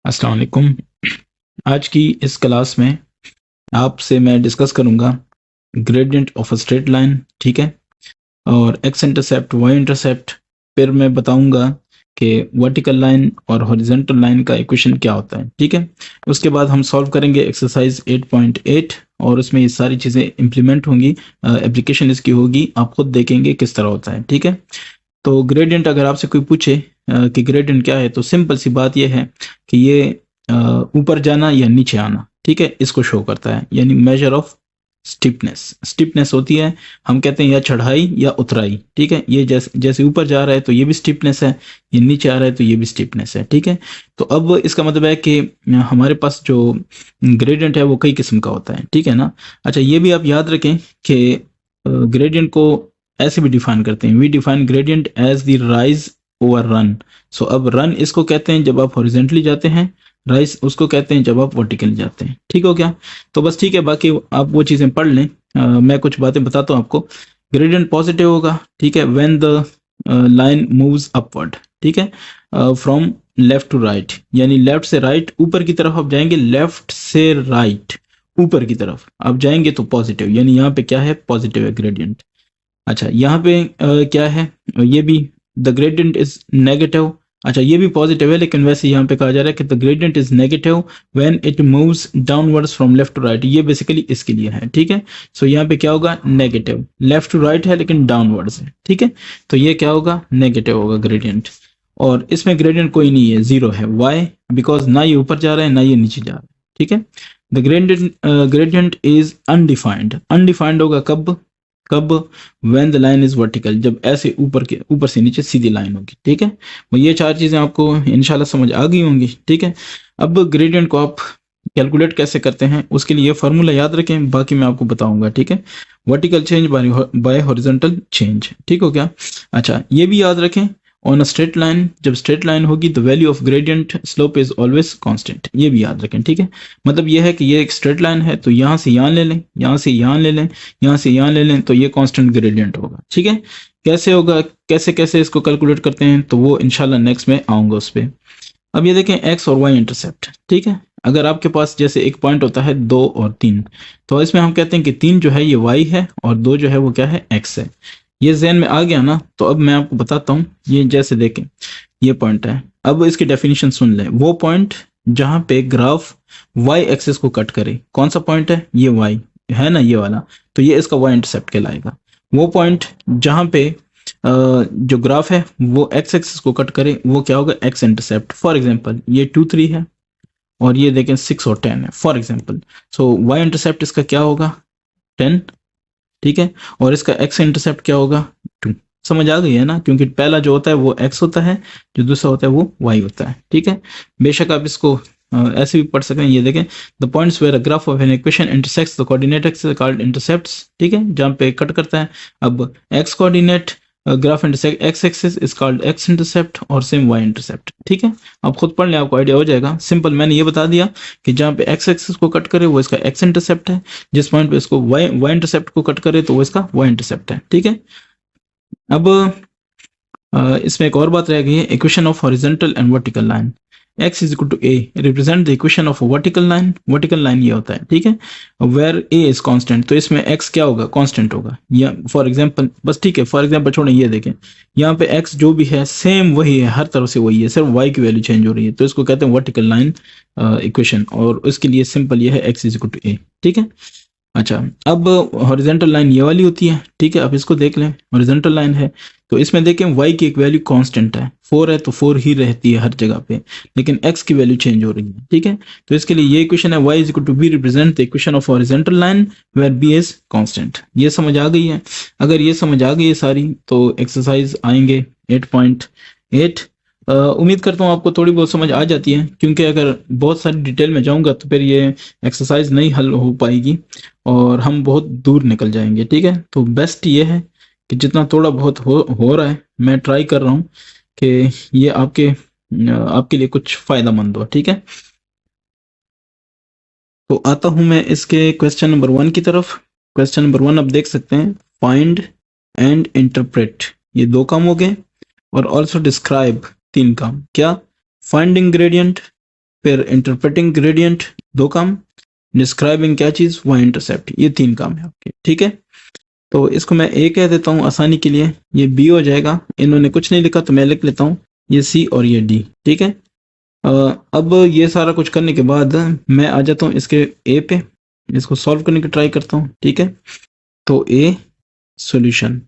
अस्सलाम वालेकुम। आज की इस क्लास में आपसे मैं डिस्कस करूंगा gradient of a straight line, ठीक है, और एक्स इंटरसेप्ट, वाई इंटरसेप्ट। फिर मैं बताऊंगा कि वर्टिकल लाइन और हॉरिजॉन्टल लाइन का इक्वेशन क्या होता है, ठीक है। उसके बाद हम सॉल्व करेंगे एक्सरसाइज 8.8 और उसमें ये सारी चीज़ें इम्प्लीमेंट होंगी, एप्लीकेशन इसकी होगी, आप खुद देखेंगे किस तरह होता है, ठीक है। तो ग्रेडियंट अगर आपसे कोई पूछे कि ग्रेडियंट क्या है, तो सिंपल सी बात यह है कि ये ऊपर जाना या नीचे आना, ठीक है, इसको शो करता है, यानी मेजर ऑफ स्टिफनेस। स्टिफनेस होती है, हम कहते हैं या चढ़ाई या उतराई, ठीक है। ये जैसे जैसे ऊपर जा रहा है तो ये भी स्टिफनेस है, ये नीचे आ रहा है तो ये भी स्टिफनेस है, ठीक है। तो अब इसका मतलब है कि हमारे पास जो ग्रेडियंट है वो कई किस्म का होता है, ठीक है ना। अच्छा, ये भी आप याद रखें कि ग्रेडियंट को ऐसे भी डिफाइन करते हैं, we define gradient as the rise over run. So अब रन इसको कहते हैं जब आप हॉरिजेंटली जाते हैं, राइज उसको कहते हैं जब आप वर्टिकली जाते हैं, ठीक हो गया। तो बस ठीक है, बाकी आप वो चीज़ें पढ़ लें, मैं कुछ बातें बताता हूँ आपको। ग्रेडियंट पॉजिटिव होगा, ठीक है, when the line moves upward, ठीक है, फ्रॉम लेफ्ट टू राइट, यानी लेफ्ट से राइट ऊपर की तरफ आप जाएंगे, लेफ्ट से राइट ऊपर की तरफ आप जाएंगे तो पॉजिटिव, यानी यहाँ पे क्या है, पॉजिटिव है ग्रेडियंट। अच्छा, यहाँ पे क्या है, ये भी द ग्रेडियंट इज नेगेटिव। अच्छा, ये भी पॉजिटिव है, लेकिन वैसे यहाँ पे कहा जा रहा है कि the gradient is negative when it moves downwards from left to right. ये बेसिकली इसके लिए है, ठीक है। सो यहाँ पे क्या होगा, नेगेटिव, लेफ्ट टू राइट है लेकिन डाउनवर्ड्स है, ठीक है। तो ये क्या होगा, नेगेटिव होगा ग्रेडियंट। और इसमें ग्रेडियंट कोई नहीं है, जीरो है। वाई? बिकॉज ना ये ऊपर जा रहा है ना ये नीचे जा रहा है, ठीक है। The gradient is undefined. Undefined होगा कब, कब, when the line is vertical, जब ऐसे ऊपर से नीचे सीधी लाइन होगी, ठीक है। वो ये चार चीजें आपको इंशाल्लाह समझ आ गई होंगी, ठीक है। अब ग्रेडियंट को आप कैलकुलेट कैसे करते हैं, उसके लिए फॉर्मूला याद रखें, बाकी मैं आपको बताऊंगा, ठीक है। Vertical change bye horizontal change, ठीक हो गया। अच्छा, ये भी याद रखें, ऑन अ स्ट्रेट लाइन, जब स्ट्रेट लाइन होगी the value of gradient slope is always constant, ये भी याद रखें, ठीक है। मतलब ये है कि ये एक स्ट्रेट लाइन है, तो यहाँ से यहाँ ले लें, यहाँ से यहाँ ले लें, यहाँ से यहाँ ले लें, तो ये कांस्टेंट ग्रेडियंट होगा, ठीक है। कैसे होगा, कैसे कैसे इसको कैलकुलेट करते हैं, तो वो इंशाल्लाह नेक्स्ट में आऊंगा उस पर। अब ये देखें एक्स और वाई इंटरसेप्ट, ठीक है। अगर आपके पास जैसे एक पॉइंट होता है 2 और 3, तो इसमें हम कहते हैं कि 3 जो है ये वाई है और 2 जो है वो क्या है, एक्स है। ये ज़हन में आ गया ना। तो अब मैं आपको बताता हूँ, ये जैसे देखें ये पॉइंट है, अब इसकी डेफिनेशन सुन लें। वो पॉइंट जहां पे ग्राफ वाई एक्सिस को कट करे, कौन सा पॉइंट है, ये वाई है ना, ये वाला, तो ये इसका वाई इंटरसेप्ट कहलाएगा। वो पॉइंट जहां पे जो ग्राफ है वो एक्स एक्सिस को कट करे, वो क्या होगा, एक्स इंटरसेप्ट। फॉर एग्जांपल ये 2 3 है और ये देखें 6 और 10 है, for example. So y intercept इसका क्या होगा, 10, ठीक है। और इसका एक्स इंटरसेप्ट क्या होगा, 2। समझ आ गई है ना, क्योंकि पहला जो होता है वो एक्स होता है, जो दूसरा होता है वो वाई होता है, ठीक है। बेशक आप इसको ऐसे भी पढ़ सकते हैं, ये देखें, the points where a graph of an equation intersects the coordinate axis called intercepts, ठीक है, जहां पे कट करता है। अब x coordinate graph intersect x axis is called x intercept और सेम वाई इंटरसेप्ट, ठीक है। आप खुद पढ़ लें, आपको आइडिया हो जाएगा। सिंपल मैंने ये बता दिया कि जहां पे एक्स एक्सिस को कट करे वो इसका एक्स इंटरसेप्ट है, जिस पॉइंट पे इसको वाई इंटरसेप्ट को कट करे तो वो इसका वाई इंटरसेप्ट है, ठीक है। अब इसमें एक और बात रह गई है, equation of horizontal and vertical line. x is equal to a represent the equation of vertical line. Vertical line ये होता है, ठीक है, वेयर a इज कांस्टेंट, तो इसमें x क्या होगा, कांस्टेंट होगा। या फॉर एग्जांपल, बस ठीक है, फॉर एग्जांपल छोड़ें, ये देखें यहाँ पे x जो भी है सेम वही है, हर तरफ से वही है, सिर्फ y की वैल्यू चेंज हो रही है, तो इसको कहते हैं वर्टिकल लाइन इक्वेशन, और उसके लिए सिंपल ये है x is equal to a, ठीक है। अच्छा, अब हॉरिजॉन्टल लाइन ये वाली होती है, ठीक है। अब इसको देख लें, हॉरिजॉन्टल लाइन है तो इसमें देखें y की एक वैल्यू कांस्टेंट है, 4 है तो 4 ही रहती है हर जगह पे, लेकिन x की वैल्यू चेंज हो रही है, ठीक है। तो इसके लिए ये इक्वेशन है, y is equal to b represent the equation of horizontal line where b is constant. ये समझ आ गई है? अगर ये समझ आ गई है सारी, तो एक्सरसाइज आएंगे 8.8। उम्मीद करता हूँ आपको थोड़ी बहुत समझ आ जाती है, क्योंकि अगर बहुत सारी डिटेल में जाऊंगा तो फिर ये एक्सरसाइज नहीं हल हो पाएगी और हम बहुत दूर निकल जाएंगे, ठीक है। तो बेस्ट ये है कि जितना थोड़ा बहुत हो रहा है, मैं ट्राई कर रहा हूँ कि ये आपके लिए कुछ फायदेमंद हो, ठीक है। तो आता हूं मैं इसके क्वेश्चन नंबर 1 की तरफ। क्वेश्चन नंबर 1 आप देख सकते हैं, फाइंड एंड इंटरप्रेट, ये 2 काम हो गए, और ऑल्सो डिस्क्राइब, 3 काम। क्या? फाइंडिंग ग्रेडियंट, फिर इंटरप्रेटिंग ग्रेडियंट 2 काम, डिस्क्राइबिंग क्या चीज, वाई इंटरसेप्ट, ये 3 काम है आपके, ठीक है। तो इसको मैं ए कह देता हूँ आसानी के लिए, ये बी हो जाएगा, इन्होंने कुछ नहीं लिखा तो मैं लिख लेता हूँ ये सी और ये डी, ठीक है। अब ये सारा कुछ करने के बाद मैं आ जाता हूँ इसके ए पे, इसको सॉल्व करने की ट्राई करता हूँ, ठीक है। तो ए सॉल्यूशन,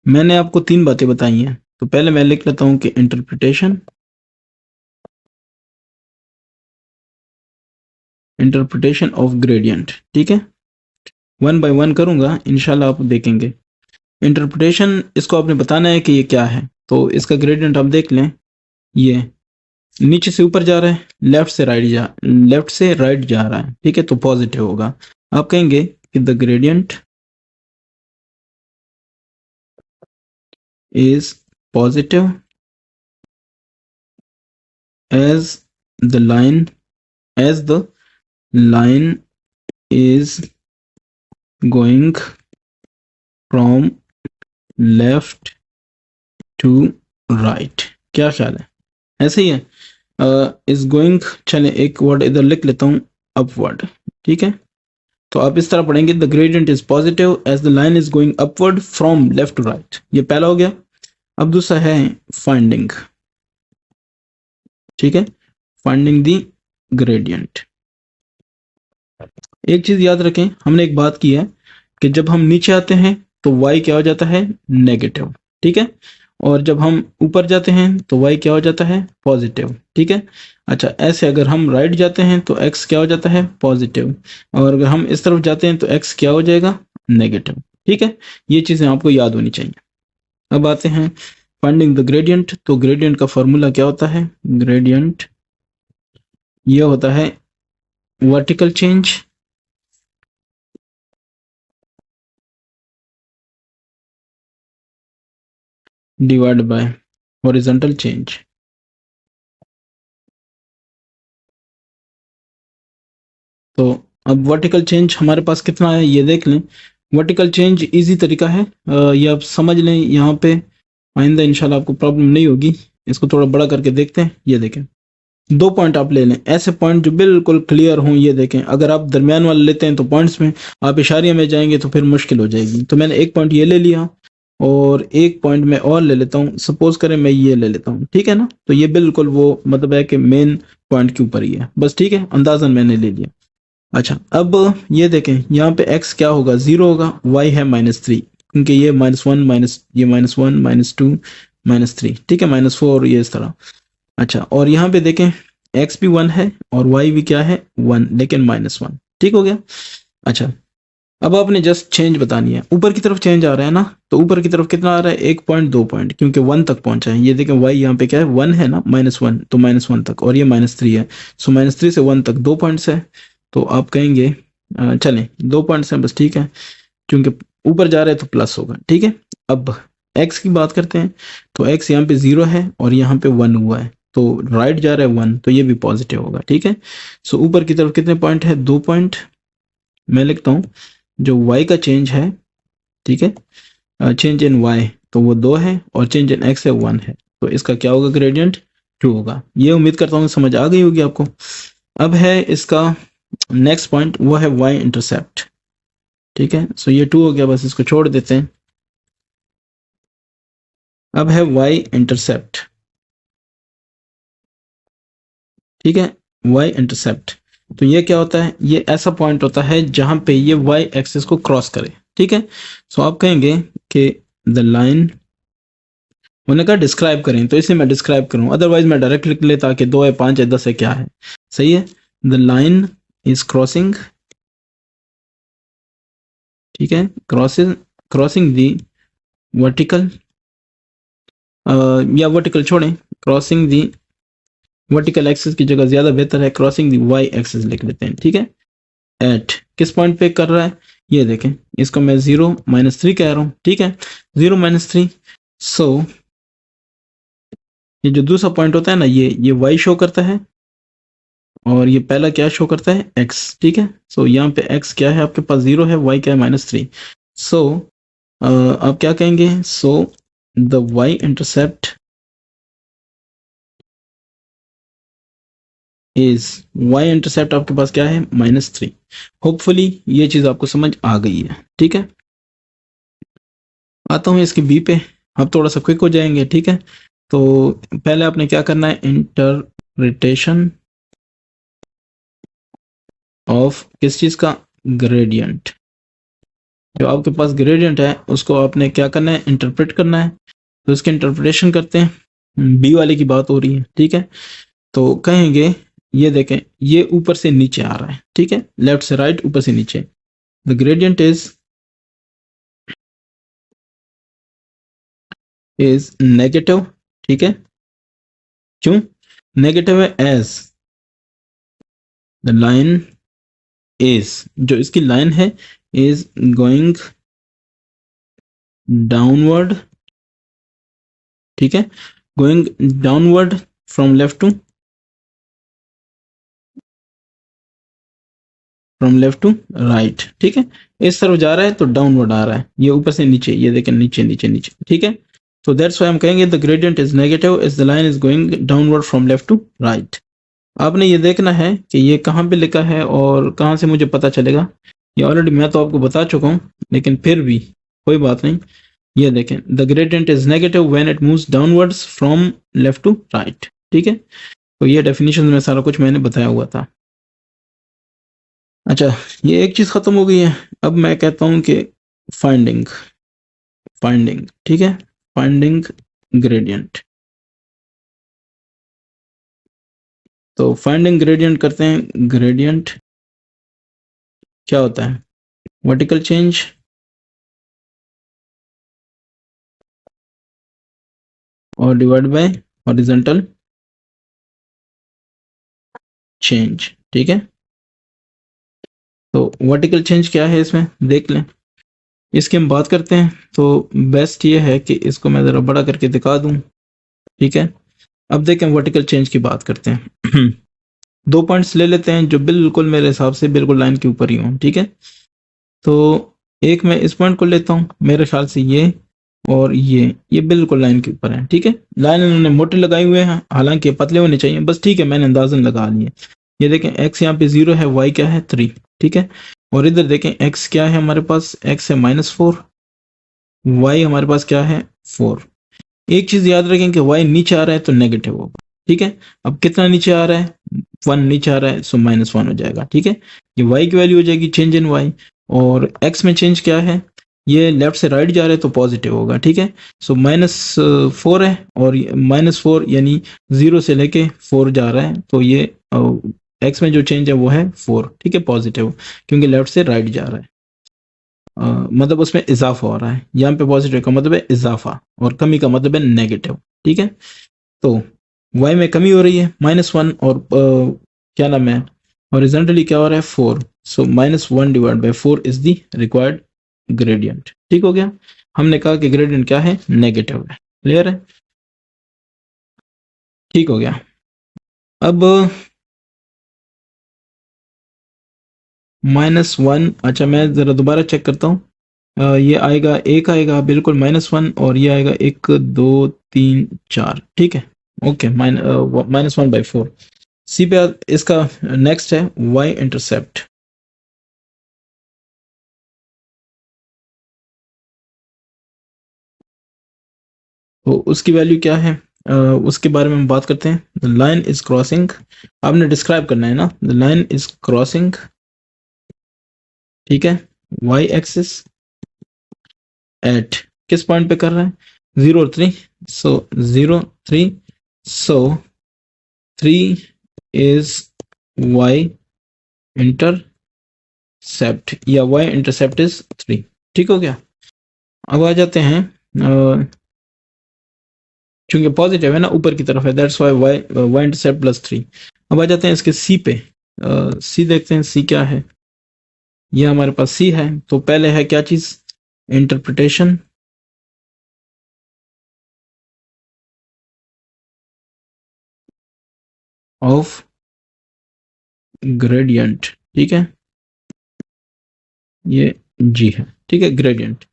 मैंने आपको 3 बातें बताई हैं, तो पहले मैं लिख लेता हूँ कि इंटरप्रिटेशन ऑफ ग्रेडियंट, ठीक है। 1 बाय 1 करूंगा, इंशाल्लाह आप देखेंगे। इंटरप्रिटेशन, इसको आपने बताना है कि ये क्या है। तो इसका ग्रेडियंट आप देख लें, ये नीचे से ऊपर जा रहा है, लेफ्ट से राइट जा रहा है, ठीक है, तो पॉजिटिव होगा। आप कहेंगे कि the gradient is positive as the line is going from left to right. क्या ख्याल है, ऐसे ही है। इज गोइंग, चले एक वर्ड इधर लिख लेता हूँ, अपवर्ड, ठीक है। तो आप इस तरह पढ़ेंगे, the gradient is positive as the line is going upward from left to right, ये पहला हो गया। अब दूसरा है फाइंडिंग, ठीक है, फाइंडिंग द ग्रेडियंट। एक चीज याद रखें, हमने एक बात की है कि जब हम नीचे आते हैं तो y क्या हो जाता है, नेगेटिव, ठीक है, और जब हम ऊपर जाते हैं तो y क्या हो जाता है, पॉजिटिव, ठीक है। अच्छा, ऐसे अगर हम राइट जाते हैं तो x क्या हो जाता है, पॉजिटिव, और अगर हम इस तरफ जाते हैं तो x क्या हो जाएगा, नेगेटिव, ठीक है। ये चीजें आपको याद होनी चाहिए। अब आते हैं फाइंडिंग द ग्रेडियंट। तो ग्रेडियंट का फॉर्मूला क्या होता है, ग्रेडियंट ये होता है vertical change divide by horizontal change. तो अब वर्टिकल चेंज हमारे पास कितना है ये देख लें। वर्टिकल चेंज इजी तरीका है, ये आप समझ लें, यहाँ पे आइंदा इंशाल्लाह आपको प्रॉब्लम नहीं होगी। इसको थोड़ा बड़ा करके देखते हैं, ये देखें, 2 पॉइंट आप ले लें, ऐसे पॉइंट जो बिल्कुल क्लियर हों, ये देखें। अगर आप दरमियान वाले लेते हैं तो पॉइंट्स में आप इशारिया में जाएंगे तो फिर मुश्किल हो जाएगी। तो मैंने एक पॉइंट ये ले लिया और एक पॉइंट मैं और ले लेता हूँ, सपोज करें मैं ये ले लेता हूँ, ठीक है ना। तो ये बिल्कुल वो मतलब है कि मेन पॉइंट के ऊपर ही है, बस, ठीक है, अंदाजन मैंने ले लिया। अच्छा, अब ये देखें, यहाँ पे x क्या होगा, 0 होगा, y है -3, क्योंकि ये -1 माइनस, ये -1 -2 -3, ठीक है, -4, ये इस तरह। अच्छा, और यहाँ पे देखें x भी 1 है और y भी क्या है, 1, लेकिन -1, ठीक हो गया। अच्छा, अब आपने जस्ट चेंज बतानी है, ऊपर की तरफ चेंज आ रहा है ना, तो ऊपर की तरफ कितना आ रहा है, 1 पॉइंट, 2 पॉइंट, क्योंकि 1 तक पहुंचा है। ये देखें y यहाँ पे क्या है, 1 है ना, -1, तो -1 तक, और ये -3 है, सो -3 से 1 तक 2 पॉइंट्स है। तो आप कहेंगे चलें 2 पॉइंट्स हैं बस, ठीक है, क्योंकि ऊपर जा रहे हैं तो प्लस होगा, ठीक है। अब x की बात करते हैं, तो x यहाँ पे 0 है और यहाँ पे 1 हुआ है, तो राइट जा रहा है 1, तो ये भी पॉजिटिव होगा, ठीक है। सो ऊपर की तरफ कितने पॉइंट है, 2 पॉइंट। मैं लिखता हूँ जो y का चेंज है, ठीक है, चेंज इन y, तो वो 2 है, और चेंज इन x है 1 है, तो इसका क्या होगा, ग्रेडियंट 2 होगा। ये उम्मीद करता हूँ समझ आ गई होगी आपको। अब है इसका नेक्स्ट पॉइंट, वो है y इंटरसेप्ट, ठीक है। सो ये 2 हो गया, बस इसको छोड़ देते हैं। अब है y इंटरसेप्ट, ठीक है, y इंटरसेप्ट। तो ये क्या होता है, ये ऐसा पॉइंट होता है जहां पे ये y एक्सिस को क्रॉस करे, ठीक है। सो आप कहेंगे कि द लाइन, उन्होंने कहा डिस्क्राइब करें, तो इसलिए मैं डिस्क्राइब करूं, अदरवाइज मैं डायरेक्ट लिख लेता कि 2 है, 5 है, 10 है, क्या है, सही है। द लाइन इज क्रॉसिंग, ठीक है, क्रॉसिंग दी वर्टिकल, या वर्टिकल छोड़ें, क्रॉसिंग दी वर्टिकल एक्सिस की जगह ज्यादा बेहतर है क्रॉसिंग दी वाई एक्सिस लिख लेते हैं, ठीक है। एट किस पॉइंट पे कर रहा है, ये देखें, इसको मैं 0 -3 कह रहा हूँ, ठीक है, 0 -3। सो ये जो दूसरा पॉइंट होता है ना, ये y शो करता है, और ये पहला क्या शो करता है, x, ठीक है। सो यहाँ पे x क्या है आपके पास, 0 है, y क्या है, -3। सो आप क्या कहेंगे, so the y intercept is y intercept आपके पास क्या है -3। होपफुली ये चीज आपको समझ आ गई है, ठीक है। आता हूँ इसके बी पे, अब थोड़ा सा क्विक हो जाएंगे, ठीक है। तो पहले आपने क्या करना है, इंटरप्रिटेशन ऑफ किस चीज का, ग्रेडियंट। जो आपके पास ग्रेडियंट है उसको आपने क्या करना है, इंटरप्रेट करना है। तो इसके इंटरप्रिटेशन करते हैं, बी वाले की बात हो रही है, ठीक है। तो कहेंगे ये देखें, ये ऊपर से नीचे आ रहा है, ठीक है, लेफ्ट से राइट, ऊपर से नीचे। द ग्रेडियंट इज नेगेटिव, ठीक है। क्यों नेगेटिव है, एज द लाइन इज, जो इसकी लाइन है, इज गोइंग डाउनवर्ड, ठीक है, going downward from left to right, ठीक है। इस तरफ जा रहा है तो डाउनवर्ड आ रहा है, ये ऊपर से नीचे, ये देखें नीचे नीचे नीचे, ठीक है। तो दैट्स व्हाई हम कहेंगे the gradient is negative is the line is going downward from left to right. आपने ये देखना है कि ये कहाँ पे लिखा है और कहाँ से मुझे पता चलेगा। ये ऑलरेडी मैं तो आपको बता चुका हूँ, लेकिन फिर भी कोई बात नहीं। ये देखें, the gradient is negative when it moves downwards from left to right, ठीक है। तो ये डेफिनेशन में सारा कुछ मैंने बताया हुआ था। अच्छा, ये एक चीज खत्म हो गई है। अब मैं कहता हूं कि फाइंडिंग, ठीक है, फाइंडिंग ग्रेडियंट। तो फाइंडिंग ग्रेडियंट करते हैं। ग्रेडियंट क्या होता है, वर्टिकल चेंज और डिवाइड बाय हॉरिजॉन्टल चेंज, ठीक है। तो वर्टिकल चेंज क्या है इसमें देख लें, इसकी हम बात करते हैं। तो बेस्ट ये है कि इसको मैं ज़रा बड़ा करके दिखा दूं, ठीक है। अब देखें, वर्टिकल चेंज की बात करते हैं। दो पॉइंट्स ले लेते हैं जो बिल्कुल मेरे हिसाब से बिल्कुल लाइन के ऊपर ही हों, ठीक है। तो एक मैं इस पॉइंट को लेता हूँ, मेरे ख्याल से ये और ये बिल्कुल लाइन के ऊपर है, ठीक है। लाइन इन्होंने मोटे लगाए हुए हैं, हालांकि पतले होने चाहिए, बस ठीक है, मैंने अंदाजन लगा लिए। ये देखें, एक्स यहाँ पे 0 है, वाई क्या है 3, ठीक है। और इधर देखें, एक्स क्या है हमारे पास, एक्स है -4, वाई हमारे पास क्या है 4। एक चीज याद रखें कि वाई नीचे आ रहा है तो नेगेटिव होगा, ठीक है। अब कितना नीचे आ रहा है, 1 नीचे आ रहा है, सो -1 हो जाएगा, ठीक है। ये वाई की वैल्यू हो जाएगी चेंज इन वाई। और एक्स में चेंज क्या है, ये लेफ्ट से राइट जा रहा है तो पॉजिटिव होगा, ठीक है। सो -4 है, और -4 यानी 0 से लेके 4 जा रहा है, तो ये एक्स में जो चेंज है वो है 4, ठीक है, पॉजिटिव, क्योंकि लेफ्ट से राइट जा रहा है। मतलब उसमें इजाफा हो रहा है। यहाँ पे पॉजिटिव का मतलब है इजाफा, और कमी का मतलब है नेगेटिव, ठीक है। तो y में कमी हो रही है -1, और क्या नाम है, हॉरिजॉन्टली क्या हो रहा है 4। सो -1 divide by 4 is the required gradient, ठीक हो गया। हमने कहा कि ग्रेडियंट क्या है, नेगेटिव है, क्लियर है, ठीक हो गया। अब -1, अच्छा मैं जरा दोबारा चेक करता हूँ। ये आएगा, एक आएगा बिल्कुल -1, और ये आएगा 1 2 3 4, ठीक है। ओके, -1/4। सी पे इसका नेक्स्ट है y इंटरसेप्ट। तो उसकी वैल्यू क्या है, उसके बारे में हम बात करते हैं। द लाइन इज क्रॉसिंग, आपने डिस्क्राइब करना है ना, द लाइन इज क्रॉसिंग, ठीक है, y एक्सिस एट, किस पॉइंट पे कर रहा है, 0 और 3। सो 0 3, सो 3 इज y इंटरसेप्ट, या y इंटरसेप्ट इज 3, ठीक हो गया। अब आ जाते हैं, चूंकि पॉजिटिव है ना, ऊपर की तरफ है, दैट्स व्हाई y इंटरसेप्ट +3। अब आ जाते हैं इसके सी पे। सी देखते हैं, सी क्या है, ये हमारे पास सी है। तो पहले है क्या चीज, इंटरप्रिटेशन ऑफ ग्रेडियंट, ठीक है, ये जी है, ठीक है, ग्रेडियंट।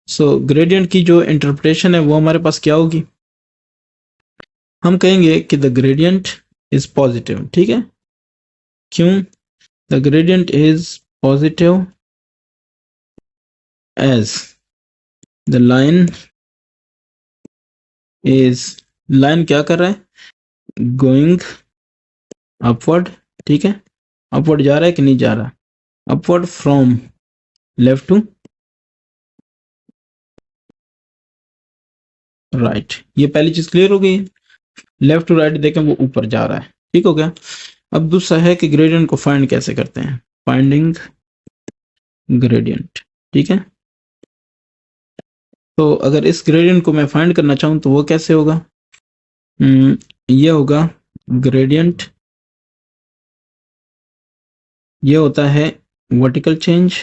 सो ग्रेडियंट की जो इंटरप्रिटेशन है वो हमारे पास क्या होगी, हम कहेंगे कि द ग्रेडियंट इज पॉजिटिव, ठीक है। क्यों? The gradient is positive as the line is, line क्या कर रहा है? गोइंग अपवर्ड, ठीक है, अपवर्ड जा रहा है कि नहीं जा रहा? Upward from left to right. ये पहली चीज क्लियर हो गई। लेफ्ट टू राइट देखें वो ऊपर जा रहा है, ठीक हो गया। अब दूसरा है कि ग्रेडियंट को फाइंड कैसे करते हैं, फाइंडिंग ग्रेडियंट, ठीक है। तो अगर इस ग्रेडियंट को मैं फाइंड करना चाहूँ तो वो कैसे होगा? ये होगा ग्रेडियंट, ये होता है vertical change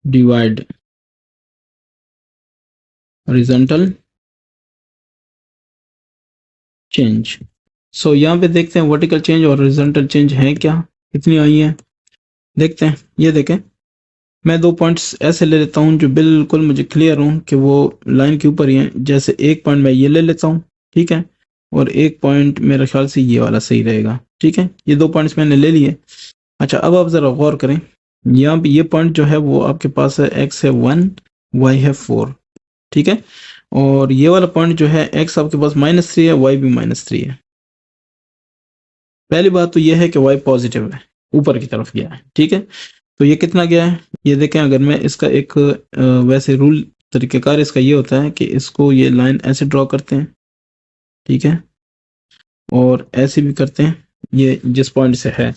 divide horizontal change. So यहाँ पे देखते हैं वर्टिकल चेंज और हॉरिजॉन्टल चेंज है क्या, कितनी आई है, देखते हैं। ये देखें, मैं दो पॉइंट्स ऐसे ले लेता हूँ जो बिल्कुल मुझे क्लियर हो कि वो लाइन के ऊपर ही है। जैसे एक पॉइंट मैं ये ले लेता हूँ, ठीक है, और एक पॉइंट मेरे ख्याल से ये वाला सही रहेगा, ठीक है। ये दो पॉइंट्स मैंने ले लिए। अच्छा, अब आप जरा गौर करें, यहाँ पे ये पॉइंट जो है वो आपके पास है, x है 1, y है 4, ठीक है, और ये वाला पॉइंट जो है x आपके पास -3 है, y भी -3 है। पहली बात तो ये है कि y पॉजिटिव है, ऊपर की तरफ गया है, ठीक है। तो ये कितना गया है, ये देखें। अगर मैं इसका एक वैसे रूल तरीक़ेकार इसका ये होता है कि इसको ये लाइन ऐसे ड्रॉ करते हैं, ठीक है, और ऐसे भी करते हैं। ये जिस पॉइंट से है,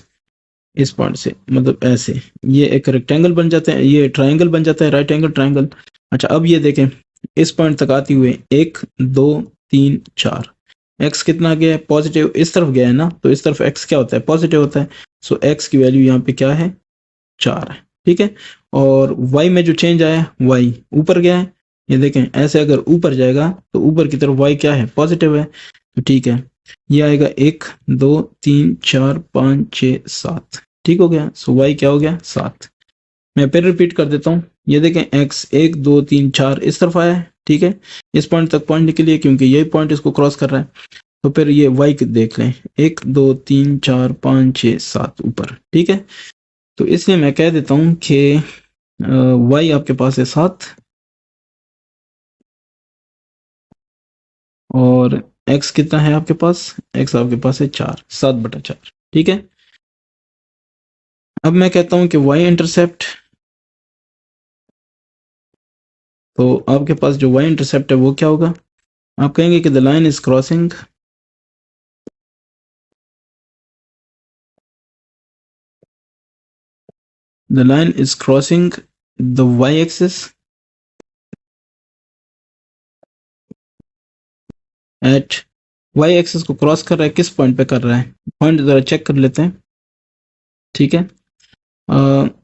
इस पॉइंट से मतलब ऐसे, ये एक रेक्टेंगल बन जाता है, ये ट्रायंगल बन जाता है, राइट एंगल ट्रायंगल। अच्छा, अब ये देखें, इस पॉइंट तक आते हुए 1 2 3 4, एक्स कितना गया है? पॉजिटिव, इस तरफ गया है ना, तो इस तरफ एक्स क्या होता है? पॉजिटिव होता है। सो एक्स की वैल्यू यहाँ पे क्या है? 4 है, ठीक है। और y में जो चेंज आया, y ऊपर गया है। ये देखें, ऐसे अगर ऊपर जाएगा तो ऊपर की तरफ y क्या है? पॉजिटिव है। तो ठीक है, ये आएगा 1 2 3 4 5 6 7, ठीक हो गया। सो y क्या हो गया? 7। मैं फिर रिपीट कर देता हूँ। ये देखें, x 1 2 3 4 इस तरफ आया है, ठीक है, इस पॉइंट तक पहुंचने के लिए, क्योंकि यही पॉइंट इसको क्रॉस कर रहा है। तो फिर ये y देख लें, 1 2 3 4 5 6 7 ऊपर, ठीक है। तो इसलिए मैं कह देता हूं कि y आपके पास है 7 और x कितना है आपके पास? x आपके पास है 4, 7/4, ठीक है। अब मैं कहता हूं कि y इंटरसेप्ट, तो आपके पास जो y इंटरसेप्ट है वो क्या होगा? आप कहेंगे कि the line is crossing the line is crossing the y axis at, y axis को क्रॉस कर रहा है, किस पॉइंट पे कर रहा है? पॉइंट जरा चेक कर लेते हैं, ठीक है।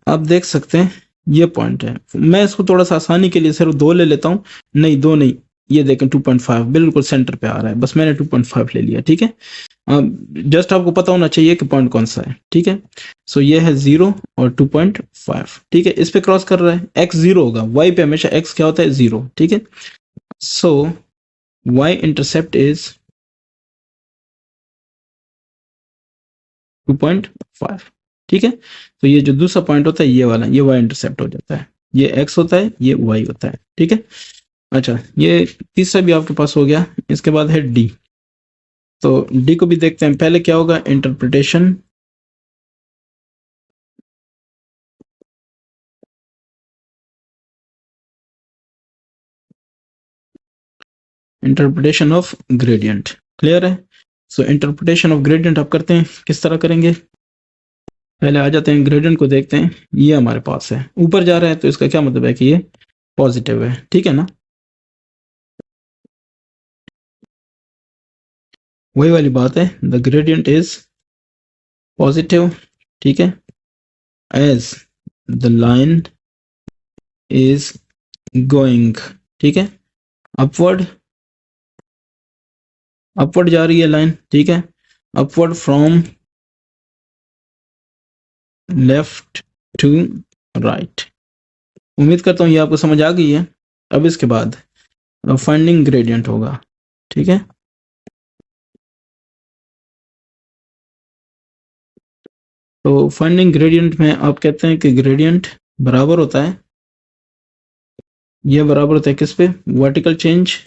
आप देख सकते हैं ये पॉइंट है। मैं इसको थोड़ा सा आसानी के लिए सिर्फ 2 ले लेता हूँ, नहीं 2 नहीं, ये देखें 2.5 बिल्कुल सेंटर पे आ रहा है, बस मैंने 2.5 ले लिया, ठीक है। जस्ट आपको पता होना चाहिए कि पॉइंट कौन सा है, ठीक है। सो ये है 0 और 2.5, ठीक है, इस पे क्रॉस कर रहा है, x 0 होगा, y पे हमेशा x क्या होता है? 0, ठीक है। सो y इंटरसेप्ट इज 2.5, ठीक है। तो ये जो दूसरा पॉइंट होता है ये वाला, ये y इंटरसेप्ट हो जाता है, ये x होता है, ये y होता है, ठीक है। अच्छा, ये तीसरा भी आपके पास हो गया। इसके बाद है d। तो d को भी देखते हैं। पहले क्या होगा? Interpretation interpretation of gradient, clear है। सो इंटरप्रिटेशन ऑफ ग्रेडियंट आप करते हैं, किस तरह करेंगे? पहले आ जाते हैं, ग्रेडियंट को देखते हैं। ये हमारे पास है, ऊपर जा रहा है, तो इसका क्या मतलब है कि ये पॉजिटिव है, ठीक है ना। वही वाली बात है, द ग्रेडियंट इज पॉजिटिव, ठीक है, as the line is going, ठीक है, अपवर्ड, अपवर्ड जा रही है लाइन, ठीक है, upward from left to right. उम्मीद करता हूँ ये आपको समझ आ गई है। अब इसके बाद फाइंडिंग ग्रेडियंट होगा, ठीक है। तो फाइंडिंग ग्रेडियंट में आप कहते हैं कि ग्रेडियंट बराबर होता है, ये बराबर होता है किस पे, वर्टिकल चेंज,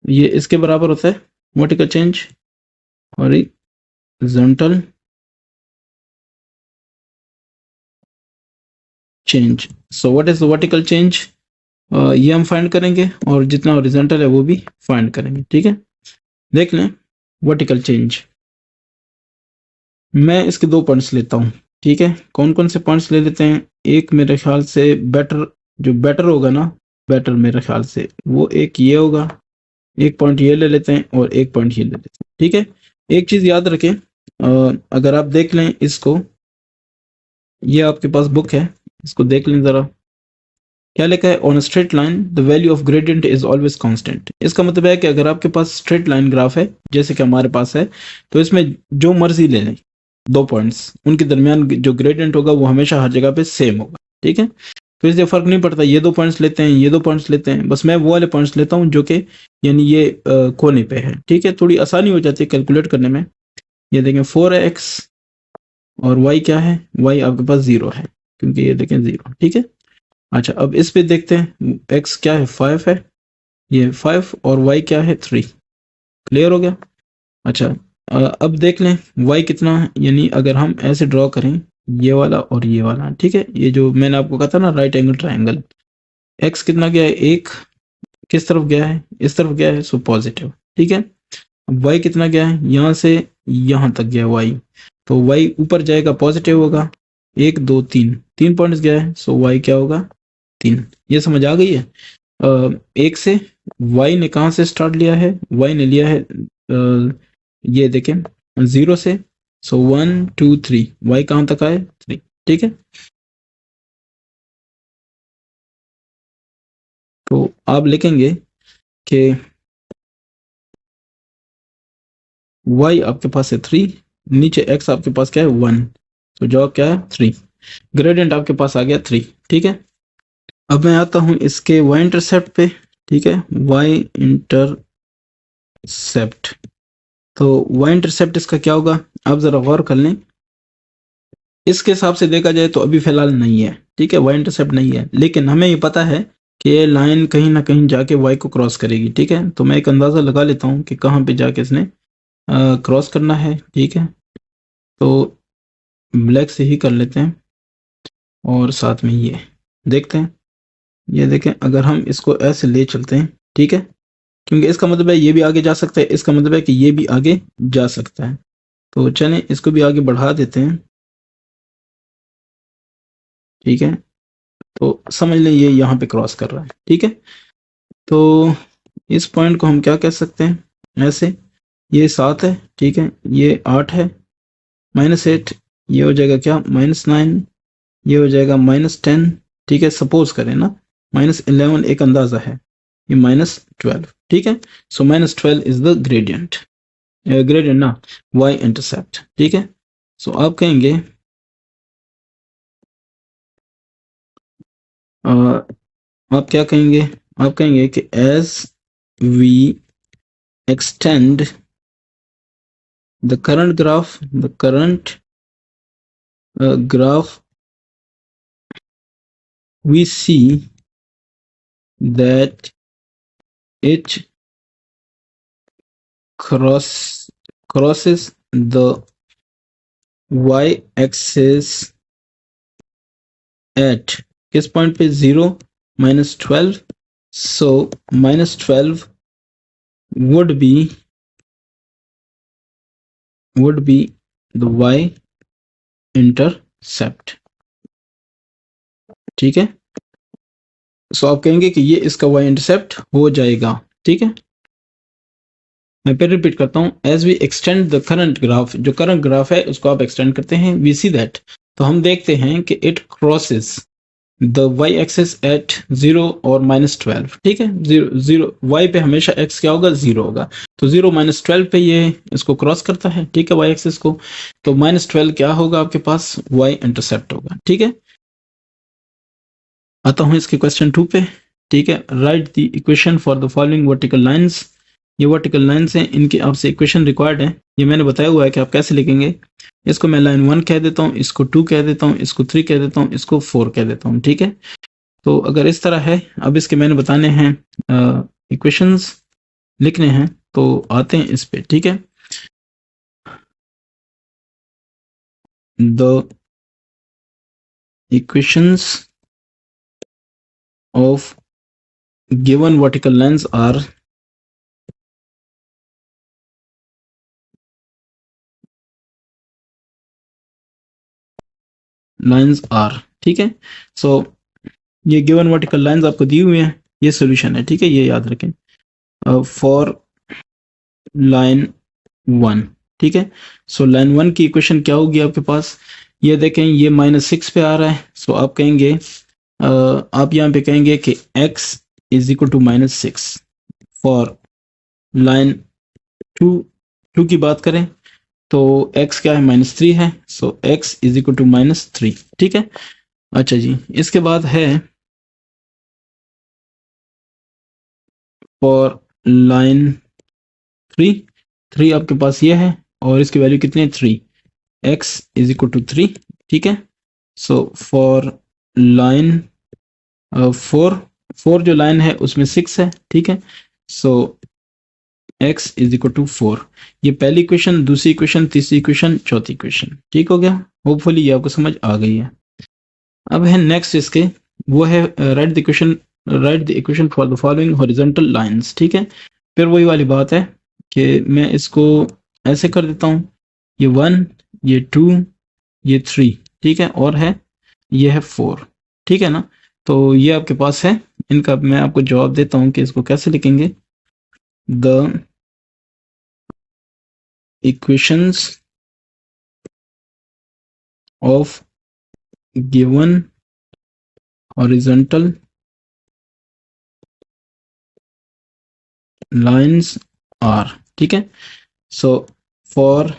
ये इसके बराबर होता है vertical change, horizontal change. So what is the vertical change, ये हम फाइंड करेंगे और जितना हॉरिजॉन्टल है वो भी फाइंड करेंगे। ठीक है, देख लें वर्टिकल चेंज। मैं इसके 2 पॉइंट्स लेता हूँ। ठीक है, कौन कौन से पॉइंट्स ले लेते हैं, एक मेरे ख्याल से बेटर, जो बेटर होगा ना, बेटर मेरे ख्याल से वो एक ये होगा, एक पॉइंट ये ले लेते हैं और एक पॉइंट ये ले लेते हैं। ठीक है, एक चीज याद रखें, अगर आप देख लें इसको, ये आपके पास बुक है, इसको देख लें जरा, क्या लिखा है, on straight line the value of gradient is always constant. इसका मतलब है कि अगर आपके पास स्ट्रेट लाइन ग्राफ है जैसे कि हमारे पास है, तो इसमें जो मर्जी ले लें 2 पॉइंट्स, उनके दरमियान जो ग्रेडियंट होगा वो हमेशा हर जगह पे सेम होगा। ठीक है, तो इससे फर्क नहीं पड़ता ये 2 पॉइंट्स लेते हैं, ये 2 पॉइंट्स लेते हैं, बस मैं वो वाले पॉइंट्स लेता हूँ जो कि यानी ये कोने पे है। ठीक है, थोड़ी आसानी हो जाती है कैलकुलेट करने में। ये देखें 4x और y क्या है, y आपके पास 0 है क्योंकि ये देखें 0। ठीक है, अच्छा अब इस पे देखते हैं, x क्या है 5 है, ये 5 और y क्या है 3। क्लियर हो गया। अच्छा अब देख लें y कितना है, यानी अगर हम ऐसे ड्रॉ करें ये वाला और ये वाला, ठीक है, ये जो मैंने आपको कहा था ना राइट एंगल ट्रायंगल, x कितना गया है 1, किस तरफ गया है, इस तरफ गया है, सो पॉजिटिव। ठीक है, अब y कितना गया है, यहाँ से यहाँ तक गया y, तो y ऊपर जाएगा पॉजिटिव होगा, 1 2 3 3 पॉइंट्स गया है, सो y क्या होगा 3। ये समझ आ गई है। एक से y ने कहाँ से स्टार्ट लिया है, y ने लिया है ये देखें 0 से, सो 1 2 3, y कहाँ तक आए 3। ठीक है, तो आप लिखेंगे कि y आपके पास है 3, नीचे x आपके पास क्या है 1, तो जवाब क्या है 3, ग्रेडियंट आपके पास आ गया 3। ठीक है, अब मैं आता हूं इसके y इंटरसेप्ट पे। ठीक है, y इंटरसेप्ट, तो y इंटरसेप्ट इसका क्या होगा, आप जरा गौर कर लें, इसके हिसाब से देखा जाए तो अभी फिलहाल नहीं है। ठीक है, y इंटरसेप्ट नहीं है, लेकिन हमें ये पता है कि ये लाइन कहीं ना कहीं जाके y को क्रॉस करेगी। ठीक है, तो मैं एक अंदाजा लगा लेता हूँ कि कहाँ पे जाके इसने क्रॉस करना है। ठीक है, तो ब्लैक से ही कर लेते हैं और साथ में ये देखते हैं, ये देखें अगर हम इसको ऐसे ले चलते हैं, ठीक है, क्योंकि इसका मतलब है ये भी आगे जा सकता है, इसका मतलब है कि ये भी आगे जा सकता है, तो चलें इसको भी आगे बढ़ा देते हैं। ठीक है, तो समझ लें ये यहाँ पे क्रॉस कर रहा है। ठीक है, तो इस पॉइंट को हम क्या कह सकते हैं, ऐसे ये 7 है, ठीक है, ये 8 है, -8, ये हो जाएगा क्या -9, ये हो जाएगा -10। ठीक है, सपोज करें ना, -11 एक अंदाजा है, ये -12। ठीक है, सो -12 इज द ग्रेडियंट, ग्रेडियंट ना y इंटरसेप्ट। ठीक है, सो आप कहेंगे आप क्या कहेंगे, आप कहेंगे कि as we extend the current graph, the current graph, we see that it crosses the y-axis at किस पॉइंट पे 0 -12, so -12 would be the y intercept। ठीक है, सो आप कहेंगे कि ये इसका y इंटरसेप्ट हो जाएगा। ठीक है, मैं फिर रिपीट करता हूँ, as we extend the current graph, जो करंट ग्राफ है उसको आप एक्सटेंड करते हैं, वी सी दैट, तो हम देखते हैं कि it crosses the y axis at 0 और -12। ठीक है, 0 y पे हमेशा x क्या होगा 0 होगा, तो 0 -12 पे ये इसको क्रॉस करता है। ठीक है, y एक्सिस को, तो -12 क्या होगा आपके पास y इंटरसेप्ट होगा। ठीक है, आता हूँ इसके क्वेश्चन 2 पे। ठीक है, right the equation for the following vertical lines. ये वर्टिकल लाइन्स हैं, इनके आपसे इक्वेशन रिक्वायर्ड है। ये मैंने बताया हुआ है कि आप कैसे लिखेंगे। इसको मैं लाइन 1 कह देता हूँ, इसको 2 कह देता हूँ, इसको 3 कह देता हूँ, इसको 4 कह देता हूँ, ठीक है। तो अगर इस तरह है, अब इसके मैंने बताने हैं इक्वेशंस लिखने हैं, तो आते हैं इस पे, ठीक है। The equations of given vertical lines are ठीक है। सो ये गिवन वर्टिकल लाइन्स आपको दी हुई हैं, ये सॉल्यूशन है, ठीक है, ये याद रखें। फॉर लाइन 1, ठीक है। सो लाइन 1 की इक्वेशन क्या होगी आपके पास, ये देखें, ये -6 पे आ रहा है। सो आप कहेंगे आप यहाँ पे कहेंगे कि x is equal to -6। For line 2 की बात करें तो x क्या है, -3 है। सो x इज इक्वल टू -3, ठीक है। अच्छा जी, इसके बाद है फॉर लाइन 3 आपके पास ये है, और इसकी वैल्यू कितनी है, 3, x इज इक्वल टू 3, ठीक है। सो फॉर लाइन 4 जो लाइन है उसमें 6 है, ठीक है। सो x इज इक्वल टू 4। ये पहली इक्वेशन, दूसरी इक्वेशन, तीसरी इक्वेशन, चौथी इक्वेशन, ठीक हो गया। होपफुली ये आपको समझ आ गई है। अब है नेक्स्ट इसके, वो है right the equation for the following horizontal lines, ठीक है। फिर वही वाली बात है कि मैं इसको ऐसे कर देता हूँ, ये 1, ये 2, ये 3, ठीक है, और है ये है 4, ठीक है ना। तो ये आपके पास है, इनका मैं आपको जवाब देता हूँ कि इसको कैसे लिखेंगे। The equations of given horizontal lines are, ठीक है। सो फॉर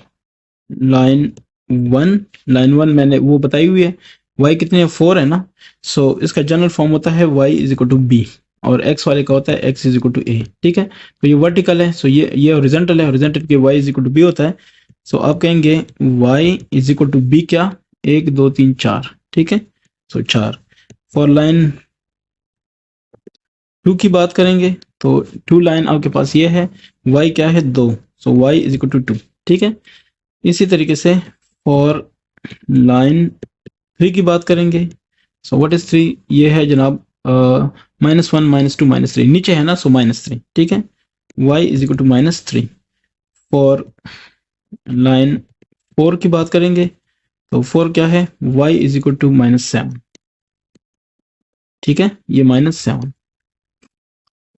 लाइन 1 मैंने वो बताई हुई है, y कितनी है, 4 है ना। सो इसका जनरल फॉर्म होता है y is equal to B, और x वाले का होता है x is equal to A, ठीक है। तो ये वर्टिकल है, सो ये हॉरिजॉन्टल है, हॉरिजॉन्टल के y is equal to B होता है। सो आप कहेंगे y is equal to B, क्या, 1 2 3 4, ठीक है। सो 4। फॉर लाइन 2 की बात करेंगे तो 2 लाइन आपके पास ये है, y क्या है, 2, सो y इज इक्वल टू 2, ठीक है। इसी तरीके से फॉर लाइन 3 की बात करेंगे। सो व्हाट इज 3, ये है जनाब -1 -2 -3, नीचे है ना, सो -3, ठीक है। y is equal to -3। For line 4 की बात करेंगे तो 4 क्या है, y इज इक्वल टू -7, ठीक है, ये -7।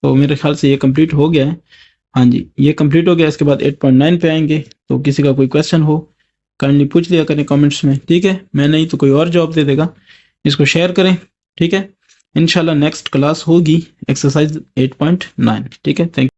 तो मेरे ख्याल से ये कंप्लीट हो गया है। हाँ जी, ये कंप्लीट हो गया। इसके बाद 8.9 पे आएंगे। तो किसी का कोई क्वेश्चन हो काइंडली पूछ लिया करें कमेंट्स में, ठीक है। मैं नहीं तो कोई और जवाब दे देगा। इसको शेयर करें, ठीक है। इंशाल्लाह नेक्स्ट क्लास होगी एक्सरसाइज 8.9, ठीक है। Thank you.